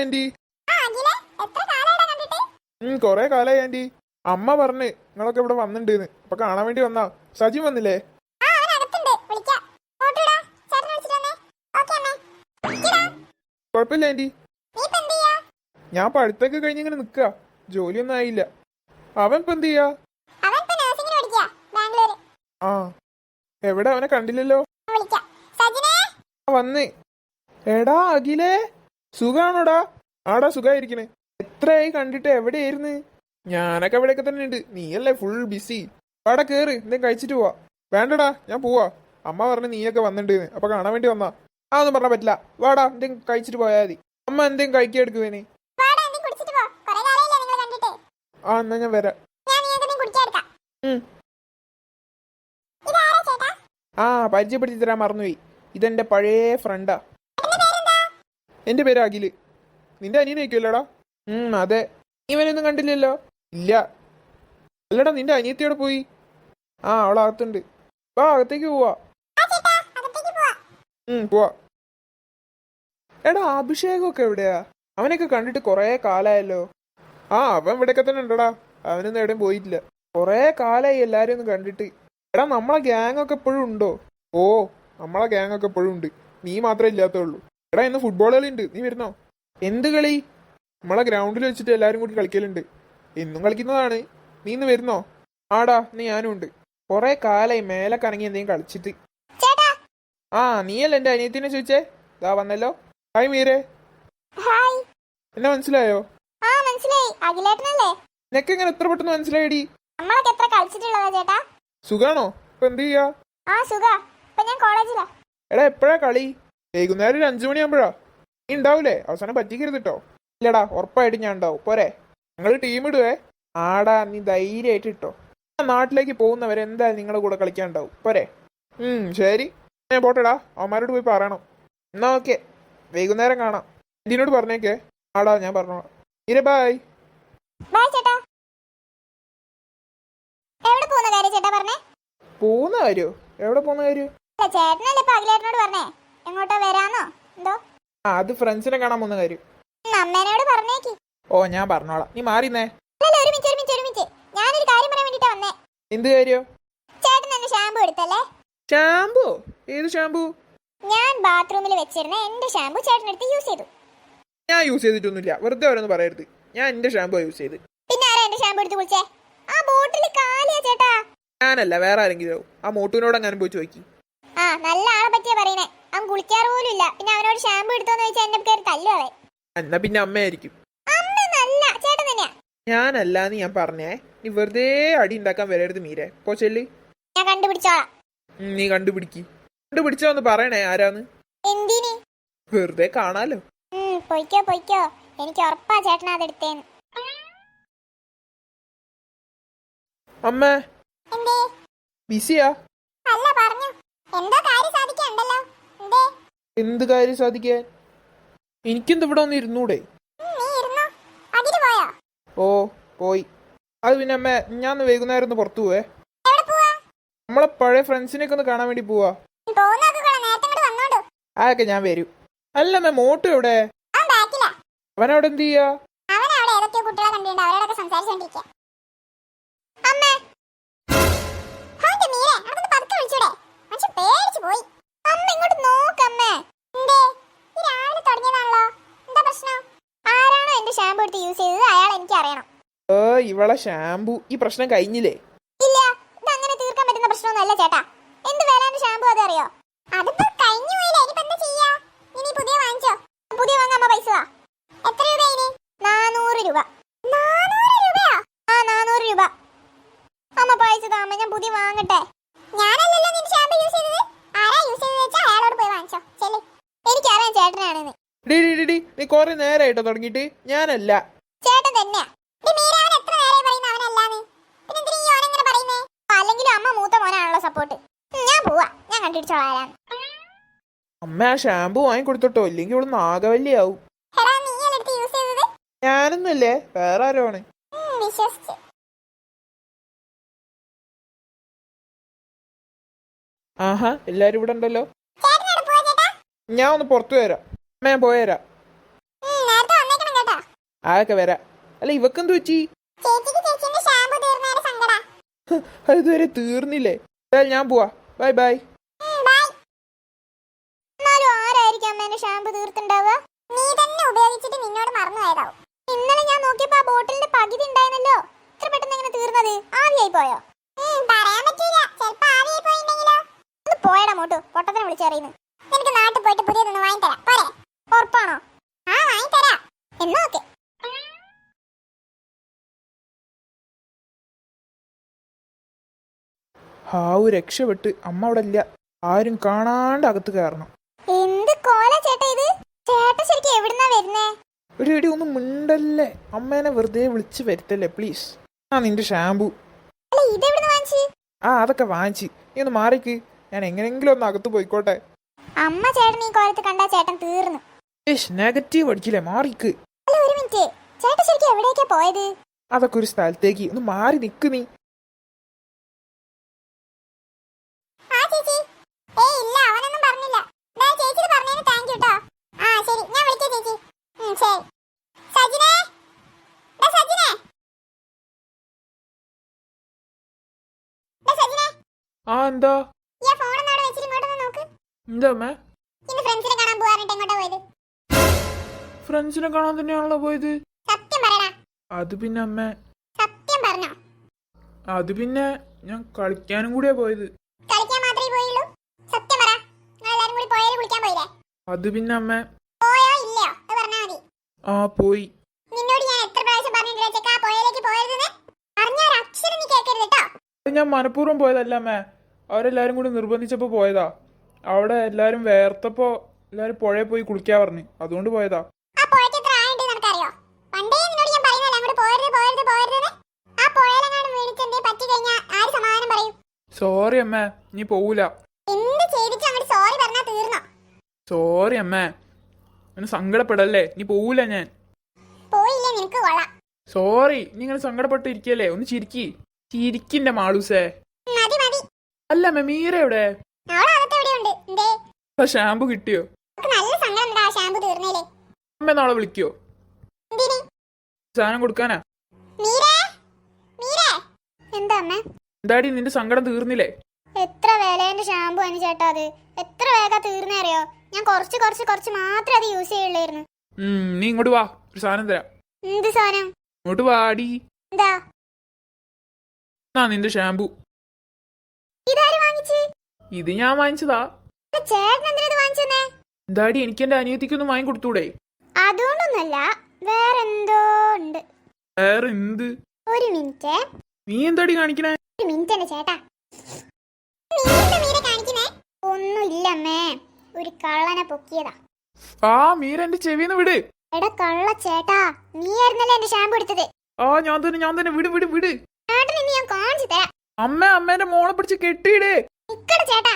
Anti. കൊറേ കാലായി anti. അമ്മ പറഞ്ഞ് നിങ്ങളൊക്കെ ഇവിടെ വന്നിട്ടുണ്ട്. അപ്പൊ കാണാൻ വേണ്ടി വന്നാ. സജി വന്നില്ലേ? കൊഴപ്പില്ല ആന്റി. ഞാൻ പഠിത്തൊക്കെ കഴിഞ്ഞ് ഇങ്ങനെ നിക്ക. ജോലിയൊന്നും ആയില്ല. അവൻ ഇപ്പൊ എന്ത് ചെയ്യാ? ആ എവിടെ? അവനെ കണ്ടില്ലല്ലോ. വന്നേ. എടാ അഖിലേ, സുഖാണോടാ? ആടാ സുഖായിരിക്കണേ. എത്രയായി കണ്ടിട്ട്? എവിടെയായിരുന്നു? ഞാനൊക്കെ എവിടെയൊക്കെ തന്നെ ഉണ്ട്. നീയല്ലേ ഫുൾ ബിസി. അവിടെ കേറ്, എന്തെങ്കിലും കഴിച്ചിട്ട് പോവാ. വേണ്ടടാ, ഞാൻ പോവാ. അമ്മ പറഞ്ഞു നീയൊക്കെ വന്നിട്ടുണ്ട്. അപ്പൊ കാണാൻ വേണ്ടി വന്നാ. അതൊന്നും പറഞ്ഞാ പറ്റില്ല. വാടാ, എന്തെങ്കിലും കഴിച്ചിട്ട് പോയാ മതി. അമ്മ എന്തെങ്കിലും കഴിക്കാൻ എടുക്കുവേനെ. ആ എന്നാ ഞാൻ വരാം. ആ പരിചയപ്പെടുത്തി തരാൻ മറന്നുപോയി. ഇതെന്റെ പഴയ ഫ്രണ്ടാ. എന്റെ പേര് അഖില്. നിന്റെ അനിയനായിരിക്കുമല്ലോടാ? അതെ. ഇവനൊന്നും കണ്ടില്ലല്ലോ? ഇല്ല. അല്ലടാ, നിന്റെ അനിയത്തിയോടെ പോയി? ആ അവളകത്തുണ്ട്. വാ, അകത്തേക്ക് പോവാ. പോവാ. എടാ അഭിഷേകൊക്കെ എവിടെയാ? അവനൊക്കെ കണ്ടിട്ട് കൊറേ കാലായല്ലോ. ആ അവൻ ഇവിടെയൊക്കെ തന്നെ ഉണ്ടടാ. അവനൊന്നും എവിടെയും പോയിട്ടില്ല. കൊറേ കാലായി എല്ലാരും ഒന്ന് കണ്ടിട്ട്. എടാ നമ്മളെ ഗ്യാങ് ഒക്കെ എപ്പോഴും ഉണ്ടോ? ഓ നമ്മളെ ഗ്യാങ് ഒക്കെ എപ്പോഴും ഉണ്ട്. നീ മാത്രമേ ഇല്ലാത്തുള്ളൂ. എടാ ഇന്ന് ഫുട്ബോൾ കളി ഉണ്ട്. നീ വരുന്നോ? എന്ത് കളി? നമ്മളെ ഗ്രൗണ്ടിൽ വെച്ചിട്ട് എല്ലാരും കൂടി കളിക്കലുണ്ട്. എന്നും കളിക്കുന്നതാണ്. നീ ഇന്ന് വരുന്നോ? ആടാ, നീ ഞാനും ഉണ്ട്. കൊറേ കാലായി മേലെ കറങ്ങി എന്തെങ്കിലും കളിച്ചിട്ട്. ആ നീയല്ലേ എന്റെ അനിയത്തിനെ ചോദിച്ചേ? ദാ വന്നല്ലോ. ഹായ് മീരെ. എന്നെ മനസ്സിലായോ? നിനക്ക് എങ്ങനെ എത്ര പെട്ടെന്ന് മനസ്സിലായടി? സുഖാണോ? ഇപ്പൊ എന്ത് ചെയ്യാ? എടാ എപ്പോഴാ കളി? വൈകുന്നേരം ഒരു 5 മണിയാകുമ്പോഴാ. നീ ഉണ്ടാവൂലേ? അവസാനം പറ്റിക്കരുത് കേട്ടോ. ഇല്ലടാ, ഉറപ്പായിട്ട് ഞാൻ ഉണ്ടാവും. പോരെ? ഞങ്ങള് ടീം ഇടുവേ. ആടാ, നീ ധൈര്യമായിട്ട് ഇട്ടോ. നാട്ടിലേക്ക് പോകുന്നവരെ എന്തായാലും നിങ്ങളുടെ കൂടെ കളിക്കാൻ ഉണ്ടാവും. പോരെ? ശരി, ഞാൻ പോട്ടെടാ. അവന്മാരോട് പോയി പറയണം. എന്നാ ഓക്കെ, വൈകുന്നേരം കാണാം. ഇതിനോട് പറഞ്ഞേക്കേ. ആടാ, ഞാൻ പറഞ്ഞോളാം. ഇരെ ബൈ. പോകുന്ന കാര്യോ? എവിടെ പോകുന്ന കാര്യം? അത് ഫ്രണ്ട്സിനെ കാണാൻ പോകുന്ന കാര്യം. ഓ ഞാൻ പറഞ്ഞോളാം. നീ മാറിന്നേ. എന്ത് കാര്യം? ഷാമ്പു? ഏത് ഷാമ്പു? ഞാൻ ബാത്റൂമിൽ വെച്ചിരുന്ന എന്റെ ഷാമ്പു ചേട്ടനെടുത്ത് യൂസ് ചെയ്തു. ഞാൻ യൂസ് ചെയ്തിട്ടൊന്നുമില്ല. വെറുതെ ഓരോന്ന് പറയരുത്. ഞാൻ എന്റെ ഷാമ്പു യൂസ് ചെയ്ത്. പിന്നെ ആരാ എന്റെ ഷാമ്പു എടുത്ത് കുളിച്ചേ? ആ ബോട്ടിൽ കാലിയാ ചേട്ടാ. ഞാനല്ല, വേറെ ആരെങ്കിലും. ആ മോട്ടുവിനോട് എങ്ങാനും പോയി ചോദിക്കും. ആ നല്ല ആളെ പറ്റിയാ പറയണേ. അവൻ കുളിക്കാറ് പോലും ഇല്ല. പിന്നെ അവനോട് ഷാമ്പു എടുത്തോന്ന് ചോദിച്ചാൽ എന്റെ പേര് തല്ലുവേ. എന്നാ പിന്നെ അമ്മയായിരിക്കും. അമ്മ നല്ല ചേട്ടൻ തന്നെയാ. ഞാനല്ലാന്ന് ഞാൻ പറഞ്ഞേ. നീ വെറുതെ അടി ഉണ്ടാക്കാൻ വരരുത് മീരെ. പോ ചെല്ല്. ഞാൻ കണ്ടുപിടിച്ചോളാം. നീ കണ്ടുപിടിച്ചോന്ന് പറയണേ ആരാന്ന്. എന്തിന്? വെറുതെ കാണാലോ. പൊയ്ക്കോ പൊയ്ക്കോ. എനിക്ക് ഉറപ്പാ ചേട്ടനാ അതെടുത്തേന്ന്. അമ്മേ ബിസിയാ? അല്ല പറഞ്ഞു. എന്തോ കാര്യം സാധിക്കണ്ടല്ലോ. എന്ത് കാര്യം സാധിക്കാൻ? എനിക്കെന്ത് ഇവിടെ ഒന്ന് ഇരുന്നൂടെ? ഓ പോയി. അത് പിന്നെ അമ്മ, ഞാൻ വൈകുന്നേരം ഒന്ന് പുറത്തു പോവേ. നമ്മളെ പഴയ ഫ്രണ്ട്സിനെയൊക്കെ ഒന്ന് കാണാൻ വേണ്ടി പോവാ. അതൊക്കെ ഞാൻ വരും. അല്ല അമ്മ, മോട്ടു എവിടെ? അവനവിടെ എന്ത് ചെയ്യാ? ഇവളെ ഷാമ്പു. ഈ പ്രശ്നം കഴിഞ്ഞില്ലേ? ഇല്ല, ഇത് അങ്ങനെ തീർക്കാൻ പറ്റുന്ന പ്രശ്നമൊന്നുമല്ല ചേട്ടാ. എന്ത് വിലന്റെ ഷാമ്പു അത് അറിയോ? അതിപ്പോ കഴിഞ്ഞു പോയില്ലേ. ഇനിയിപ്പോ എന്താ ചെയ്യാ? ഇനി പുതിയ വാങ്ങിച്ചോ? പുതിയ വാങ്ങാൻ അമ്മ പൈസ താ. എത്ര രൂപ? 400 രൂപ. 400 രൂപയോ? ആ 400 രൂപ. അമ്മ പൈസ താ. അമ്മ ഞാൻ പുതിയ വാങ്ങട്ടെ. ഞാനല്ലല്ലോ നിന്റെ ഷാമ്പു യൂസ് ചെയ്തത്. ആരാ യൂസ് ചെയ്തത് വെച്ചാ അയാളോട് പോയി വാങ്ങിച്ചോ. ചെല്ല്. എനിക്കറിയാം ചേട്ടനാണെന്ന്. നീ കൊറേ നേരമായിട്ടോ തുടങ്ങിയിട്ട്? ഞാനല്ല, ചേട്ടൻ തന്നെയാ. അല്ലെങ്കിലും അമ്മ മൂത്ത മോനാണല്ലോ സപ്പോർട്ട്. ഞാൻ പോവാ. ഞാൻ കണ്ടുപിടിച്ചോളാം. അമ്മ ആ ഷാമ്പു വാങ്ങി കൊടുത്തോട്ടോ, ഇല്ലെങ്കിൽ ഇവിടെ നാഗവല്ലിയാവും. ഞാനൊന്നുമല്ലേ, വേറെ ആരോ ആണ്. ആഹാ, എല്ലാരും ഇവിടെ ഉണ്ടല്ലോ. ഞാൻ ഒന്ന് പുറത്തു വരാം. അമ്മ ഞാൻ പോയരാ. അതൊക്കെ വരാം. അല്ല ഇവക്കെന്ത് പറ്റി? ചേച്ചിക്ക് ചേച്ചിന്റെ ഷാമ്പു തീർന്നേരെ സങ്കടാ. അത് ഇതുവരെ തീർന്നില്ലേ? എന്തായാലും ഞാൻ പോവാ. Bye bye. ബൈ. എന്നാലും ആരായിരിക്കും അമ്മേന്റെ ഷാമ്പു തീർത്തുണ്ടാവുക? നീ തന്നെ ഉപയോഗിച്ചിട്ട് നിന്നോട് മറന്നു പോയതാവും. ഇന്നലെ ഞാൻ നോക്കിയപ്പോ ആ ബോട്ടിലിന്റെ പകുതി ഉണ്ടായിരുന്നല്ലോ. ഇത്ര പെട്ടെന്ന് എങ്ങനെ തീർന്നത്? ആവിയായി പോയോ? പറയാൻ പറ്റൂല. ചിലപ്പോ ആവിയായി പോയിണ്ടെങ്കിലോ? ഒന്ന് പോയടാ മോട്ടു, പൊട്ടത്തിനെ വിളിച്ചറിയുന്നു. നിനക്ക് നാട്ടിൽ പോയിട്ട് പുതിയതൊന്ന് വാങ്ങിത്തരാം പോരെ? ഉറപ്പാണോ? ആ വാങ്ങിത്തരാം. എന്നാ ഓക്കെ. ഹാവു രക്ഷപ്പെട്ട്. അമ്മ അവിടെ ഇല്ല. ആരും കാണാണ്ട് അകത്ത് കയറണം. എന്ത് കോല ചേട്ടാ ഇത്? ചേട്ടൻ ശരിക്കും എവിടുന്നാ വരുന്നേ? ഒരു ഇടി ഒന്നും മിണ്ടല്ലേ. അമ്മേനെ വെറുതെ വിളിച്ച് വരുത്തല്ലേ പ്ലീസ്. ആ നിന്റെ ഷാമ്പു. അല്ല ഇതെവിടുന്ന് വാങ്ങിച്ച്? ആ അതൊക്കെ വാങ്ങിച്ച്. നീ ഒന്ന് മാറിക്ക്. ഞാൻ എങ്ങനെങ്കിലും ഒന്ന് അകത്ത് പോയിക്കോട്ടെ. അമ്മ ചേട്ടൻ ഈ കോലത്ത് കണ്ടാ ചേട്ടൻ തീർന്നു. നെഗറ്റീവ് അടിക്കില്ലേ, മാറിക്ക്. അല്ല ഒരു മിനിറ്റ്, ചേട്ടൻ ശരിക്കും എവിടേക്കാ പോയത്? അതൊക്കെ ഒരു സ്ഥലത്തേക്ക്. ഒന്ന് മാറി നിക്ക് നീ. ആ ചേച്ചി. ഏയ് ഇല്ല, അവനൊന്നും പറഞ്ഞില്ല. ദാ ചേച്ചി ഇത് പറഞ്ഞതിന് താങ്ക് യു ട്ടോ. ആ ശരി, ഞാൻ വിളിക്കാം ചേച്ചി. ശരി. സജിനേ, ദാ സജിനേ. ദാ സജിനേ. ആ എന്താ? ഈ ഫോൺ ഒന്ന് അവിടെ വെച്ചിട്ട് ഇങ്ങോട്ടൊന്ന് നോക്ക്. എന്താ അമ്മേ? ഇന്ന് ഫ്രണ്ട്സിനെ കാണാൻ പോവാറിട്ട് എങ്ങോട്ടാ പോയത്? ഫ്രണ്ട്സിനെ കാണാൻ തന്നെയാണല്ലോ പോയത്. സത്യം പറയടാ. അത് പിന്നെ അമ്മേ, സത്യം പറഞ്ഞോ? അത് പിന്നെ ഞാൻ കളിക്കാനും കൂടിയാ പോയത്. കളിക്കാൻ മാത്രമേ പോയുള്ളൂ? സത്യം പറ. നിങ്ങൾ എല്ലാരും കൂടി പോയാലും കുളിക്കാൻ പോയില്ലേ? അത് പിന്നെ അമ്മേ. പോയോ ഇല്ലയോ അത് പറഞ്ഞാ മതി. ആ പോയി. നിന്നോട് ഞാൻ എത്ര പ്രാവശ്യം പറഞ്ഞിട്ടില്ല ചെക്കാ പോയാലേക്ക് പോയതെന്ന്? പറഞ്ഞ ഒരു അക്ഷരം നീ കേൾക്കരുത് കേട്ടോ. അത് ഞാൻ മനഃപൂർവ്വം പോയതല്ല അമ്മേ. അവരെല്ലാരും കൂടി നിർബന്ധിച്ചപ്പോ പോയതാ. അവിടെ എല്ലാരും വേർത്തപ്പോ എല്ലാരും പുഴയിൽ പോയി കുളിക്കാ പറഞ്ഞു. അതുകൊണ്ട് പോയതാ. ആ പുഴയ്ക്ക് എത്ര ആഴമുണ്ട് നിനക്കറിയോ? പണ്ടേ നിന്നോട് ഞാൻ പറയുന്നല്ലേ അങ്ങോട്ട് പോയരുത് പോയരുത് പോയരുതെന്ന്. ആ പുഴയിലെങ്ങാനും വീണിട്ട് എന്തേ പറ്റി കഴിഞ്ഞാൽ ആര് സമാധാനം പറയും? സോറി അമ്മേ, നീ പോവൂല. എന്ത് ചെയ്തിട്ട് അങ്ങോട്ട് സോറി പറഞ്ഞാ തീർന്നോ? സോറി അമ്മേ, എന്നെ സങ്കടപ്പെടല്ലേ. നീ പോവൂല. ഞാൻ പോയില്ലേ നിനക്ക് കൊള്ളാം. സോറി. നീ ഇങ്ങനെ സങ്കടപ്പെട്ട് ഇരിക്കല്ലേ. ഒന്ന് ചിരിക്കി. ചിരിക്കിന്റെ മാളൂസേ. മതി മതി. അല്ല അമ്മ, മീര എവിടെ? അവളെ അകത്ത് എവിടെയുണ്ട്. എന്തേ ആ ഷാമ്പു കിട്ടിയോ? നമുക്ക് നല്ല സങ്കടം ഉണ്ടാ ഷാമ്പു തീർന്നേലേ. അമ്മ നാളെ വിളിക്കോ? എന്തിന്? സാധനം കൊടുക്കാനാ. മീരേ, മീരേ. എന്താ അമ്മ? എന്താടി നിന്റെ സങ്കടം തീർന്നില്ലേ? എത്ര വിലേന്റെ ഷാമ്പു ആണ് ചേട്ടാ അത്. എത്ര വേഗം തീർന്നേ അറിയോ? ഞാൻ കുറച്ച് മാത്രമേ അത് യൂസ് ചെയ്യുള്ളായിരുന്നു. നീ ഇങ്ങോട്ട് വാ, ഒരു സാധനം തരാം. എന്ത് സാധനം? ഇങ്ങോട്ട് വാടി. എന്താ? ആ നിന്റെ ഷാമ്പു. ഇതാര് വാങ്ങിച്ച്? ഇത് ഞാൻ വാങ്ങിച്ചതാ. ചേട്ടൻ എന്തിനാ ഇത് വാങ്ങിച്ചെന്നേ? എന്താടി എനിക്ക് എന്റെ അനിയത്തിക്കൊന്നും വാങ്ങി കൊടുത്തൂടെ? അതുകൊണ്ടൊന്നല്ല, വേറെന്തോ ഉണ്ട്. വേറെ എന്ത്? ഒരു മിനിറ്റ്. നീ എന്താടി കാണിക്കണേ? ഒരു മിനിറ്റ് തന്നെ ചേട്ടാ. മീര കാണിക്കുന്നേ ഒന്നുമില്ല അമ്മേ. ഒരു കള്ളനെ പൊക്കിയതാ. ആ മീര എന്റെ ചെവിന്ന് വിട്. എടാ കള്ള ചേട്ടാ, നീയായിരുന്നല്ലേ എന്റെ ഷാമ്പു എടുത്തത്. ആ ഞാൻ തന്നെ. വിട് വിട് വിട്. ചേട്ടൻ ഇനി ഞാൻ കാണിച്ചു തരാം. അമ്മേന്റെ മോളെ പിടിച്ച് കെട്ടിയിടേ. നിക്കട ചേട്ടാ.